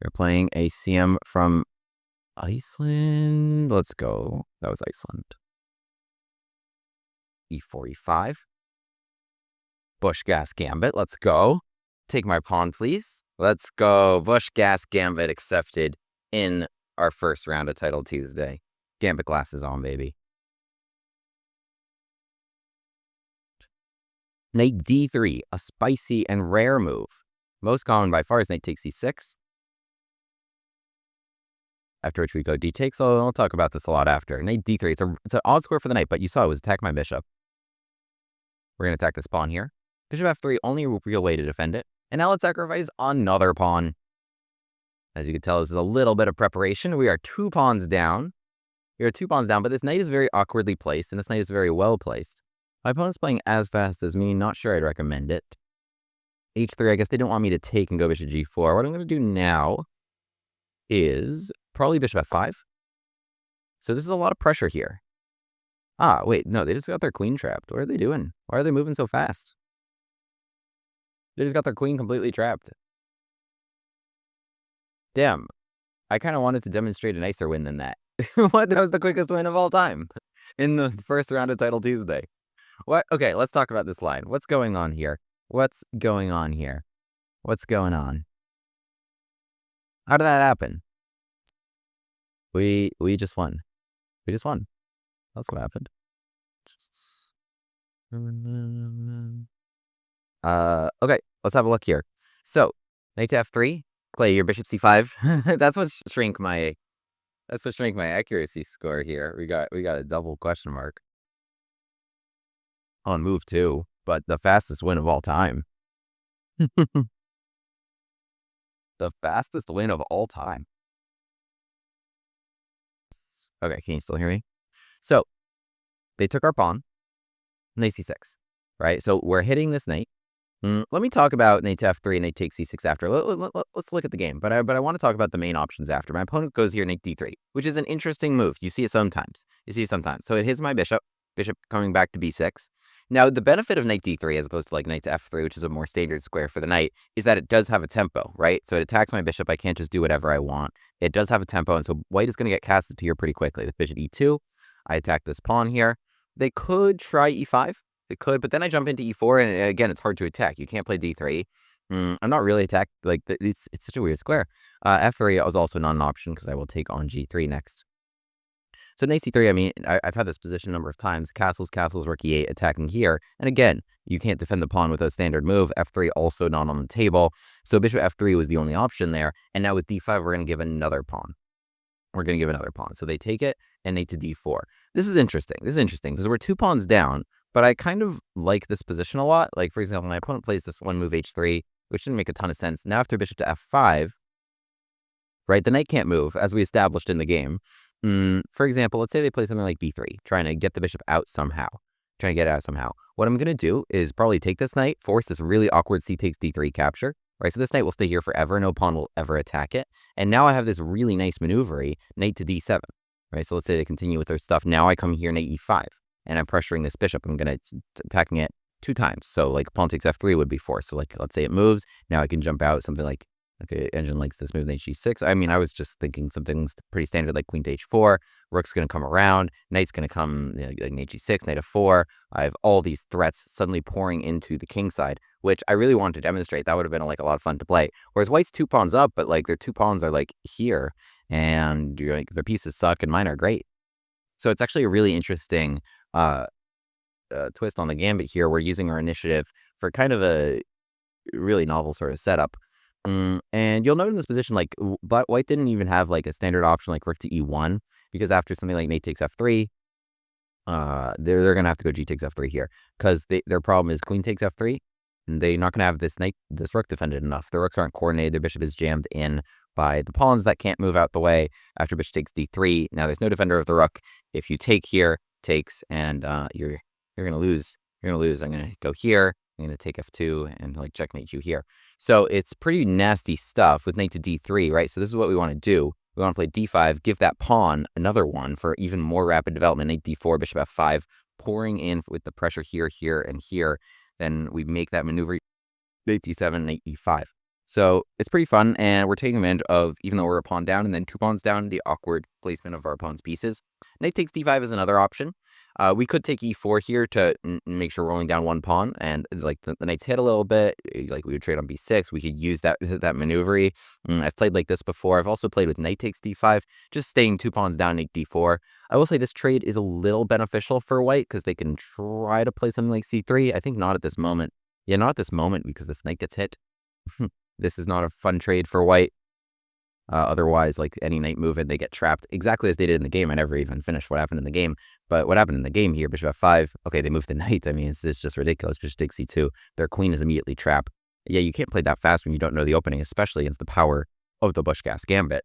We're playing a CM from Iceland. Let's go. That was Iceland. E4, E5. Busch-Gass Gambit. Let's go. Take my pawn, please. Let's go. Busch-Gass Gambit accepted in our first round of Title Tuesday. Gambit glasses on, baby. Knight D3, a spicy and rare move. Most common by far is knight takes C6. After which we go D takes. So I'll talk about this a lot after. Knight D3. It's an odd square for the knight, but you saw it was attack my bishop. We're going to attack this pawn here. Bishop F3, only real way to defend it. And now let's sacrifice another pawn. As you can tell, this is a little bit of preparation. We are 2 pawns down. We are 2 pawns down, but this knight is very awkwardly placed, and this knight is very well placed. My opponent's playing as fast as me. Not sure I'd recommend it. H3, I guess they don't want me to take and go bishop G4. What I'm going to do now is probably bishop F5. So this is a lot of pressure here. Ah, wait, no, they just got their queen trapped. What are they doing? Why are they moving so fast? They just got their queen completely trapped. Damn. I kind of wanted to demonstrate a nicer win than that. What? That was the quickest win of all time in the first round of Title Tuesday. What? Okay, let's talk about this line. What's going on here? What's going on here? What's going on? How did that happen? We just won. We just won. That's what happened. Okay, let's have a look here. So, knight to F3, play your bishop C5. That's what shrank my accuracy score here. We got a double question mark on move 2, but the fastest win of all time. The fastest win of all time. Okay, can you still hear me? So, they took our pawn, knight C6, right? So we're hitting this knight. Let me talk about knight to F3 and knight takes C6 after. Let's look at the game, but I want to talk about the main options after. My opponent goes here knight D3, which is an interesting move. You see it sometimes. So it hits my bishop coming back to B6. Now, the benefit of knight D3 as opposed to like knight to F3, which is a more standard square for the knight, is that it does have a tempo, right? So it attacks my bishop. I can't just do whatever I want. It does have a tempo, and so white is going to get casted to here pretty quickly. With bishop E2, I attack this pawn here. They could try E5. They could, but then I jump into E4, and again, it's hard to attack. You can't play D3. I'm not really attacked. Like, it's such a weird square. F3 was also not an option because I will take on G3 next. So knight C3, I mean, I've had this position a number of times. Castles, rook E8, attacking here. And again, you can't defend the pawn with a standard move. F3 also not on the table. So bishop F3 was the only option there. And now with D5, we're going to give another pawn. So they take it, and knight to D4. This is interesting. Because we're 2 pawns down, but I kind of like this position a lot. Like, for example, my opponent plays this one move H3, which didn't make a ton of sense. Now after bishop to F5, right, the knight can't move, as we established in the game. For example, let's say they play something like B3, trying to get the bishop out somehow. What I'm going to do is probably take this knight, force this really awkward C takes D3 capture. Right, so this knight will stay here forever. No pawn will ever attack it. And now I have this really nice maneuver, knight to D7. Right, so let's say they continue with their stuff. Now I come here, knight E5, and I'm pressuring this bishop. I'm going to attacking it 2 times. So like pawn takes F3 would be forced. So like, let's say it moves. Now I can jump out something like, okay, engine likes this move, knight G6. I mean, I was just thinking something pretty standard like queen to H4. Rook's going to come around. Knight's going to come, like knight G6, knight F4. I have all these threats suddenly pouring into the king side, which I really wanted to demonstrate. That would have been like a lot of fun to play. Whereas white's 2 pawns up, but like their 2 pawns are like here, and you're like their pieces suck and mine are great. So it's actually a really interesting twist on the gambit here. We're using our initiative for kind of a really novel sort of setup. And you'll note in this position, like, but white didn't even have like a standard option like rook to E1, because after something like knight takes F3, they're gonna have to go G takes F3 here, because their problem is queen takes F3, and they're not gonna have this rook defended enough. The rooks aren't coordinated. Their bishop is jammed in by the pawns that can't move out the way. After bishop takes D3, now there's no defender of the rook. If you take here, takes, and you're gonna lose. I'm gonna go here. I'm going to take F2 and like checkmate you here. So it's pretty nasty stuff with knight to D3, right? So this is what we want to do. We want to play D5, give that pawn another one for even more rapid development. Knight D4, bishop F5, pouring in with the pressure here, here, and here. Then we make that maneuver, knight D7, knight E5. So it's pretty fun, and we're taking advantage of, even though we're a pawn down and then 2 pawns down, the awkward placement of our opponent's pieces. Knight takes d5 is another option. We could take e4 here to make sure we're only down 1 pawn, and like the knight's hit a little bit, like we would trade on b6. We could use that maneuver. I've played like this before. I've also played with knight takes d5, just staying 2 pawns down, knight d4. I will say this trade is a little beneficial for white because they can try to play something like c3. I think not at this moment. Yeah, not at this moment because this knight gets hit. This is not a fun trade for white. Otherwise, like any knight move and they get trapped exactly as they did in the game. I never even finished what happened in the game. But what happened in the game here, bishop f5, okay, they moved the knight. I mean, it's just ridiculous. Bishop takes c2. Their queen is immediately trapped. Yeah, you can't play that fast when you don't know the opening, especially against the power of the Busch-Gass Gambit.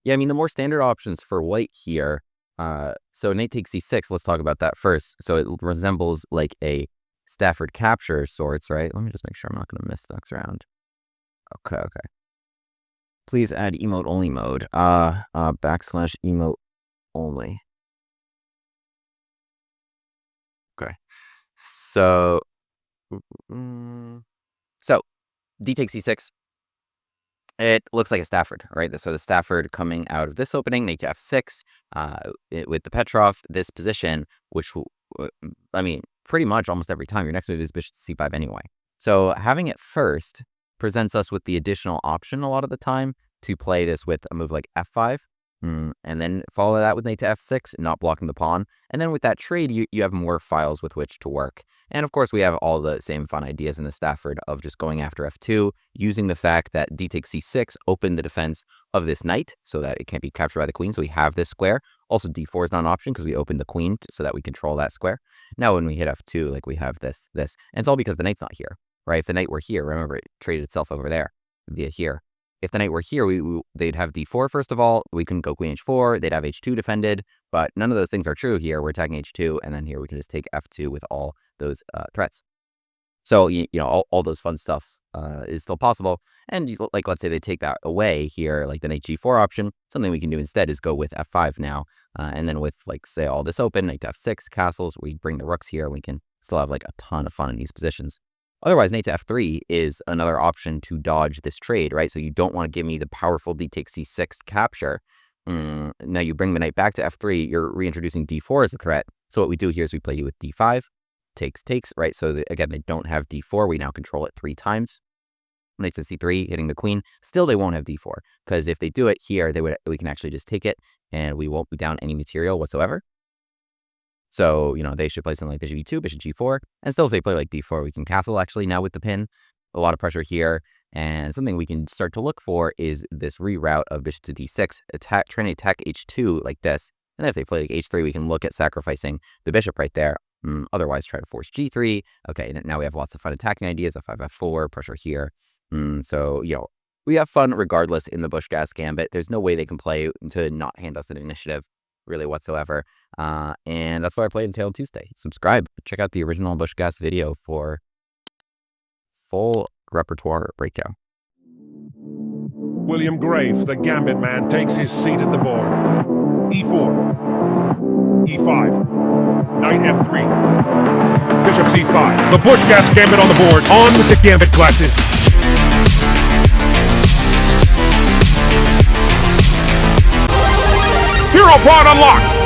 Yeah, I mean, the more standard options for white here. So knight takes c6, let's talk about that first. So it resembles like a Stafford capture of sorts, right? Let me just make sure I'm not going to miss the next round. Okay. Please add emote only mode. / emote only. Okay. So d takes c6. It looks like a Stafford, right? So the Stafford coming out of this opening, knight to f6, with the Petrov, this position, which, I mean, pretty much almost every time your next move is bishop to c5 anyway. So having it first presents us with the additional option a lot of the time to play this with a move like f5, and then follow that with knight to f6, not blocking the pawn. And then with that trade, you have more files with which to work. And of course, we have all the same fun ideas in the Stafford of just going after f2, using the fact that d takes c6 opened the defense of this knight so that it can't be captured by the queen. So we have this square. Also, d4 is not an option because we opened the queen so that we control that square. Now, when we hit f2, like we have this. And it's all because the knight's not here, right? If the knight were here, remember, it traded itself over there via here. If the knight were here, they'd have d4 first of all. We couldn't go queen h4. They'd have h2 defended, but none of those things are true here. We're attacking h2, and then here we can just take f2 with all those threats. So you know all those fun stuff is still possible. And like let's say they take that away here, like the knight g4 option. Something we can do instead is go with f5 now, and then with like say all this open, knight to f6 castles. We bring the rooks here. We can still have like a ton of fun in these positions. Otherwise, knight to f3 is another option to dodge this trade, right? So you don't want to give me the powerful d takes c6 capture. Now you bring the knight back to f3, you're reintroducing d4 as a threat. So what we do here is we play you with d5, takes, right? So again, they don't have d4. We now control it 3 times. Knight to c3, hitting the queen. Still, they won't have d4, because if they do it here, we can actually just take it, and we won't be down any material whatsoever. So, you know, they should play something like bishop e2, bishop g4, and still if they play like d4, we can castle actually now with the pin. A lot of pressure here, and something we can start to look for is this reroute of bishop to d6, trying to attack h2 like this. And then if they play like h3, we can look at sacrificing the bishop right there. Otherwise, try to force g3. Okay, and now we have lots of fun attacking ideas, f5, f4, pressure here. So, you know, we have fun regardless in the Busch-Gass Gambit. There's no way they can play to not hand us an initiative really whatsoever. And that's why I played Until Tuesday. Subscribe. Check out the original Busch-Gass video for full repertoire breakdown. William Grave, the Gambit man, takes his seat at the board. e4, e5, knight f3, bishop c5. The Busch-Gass Gambit on the board. On with the Gambit classes. Hero pawn unlocked.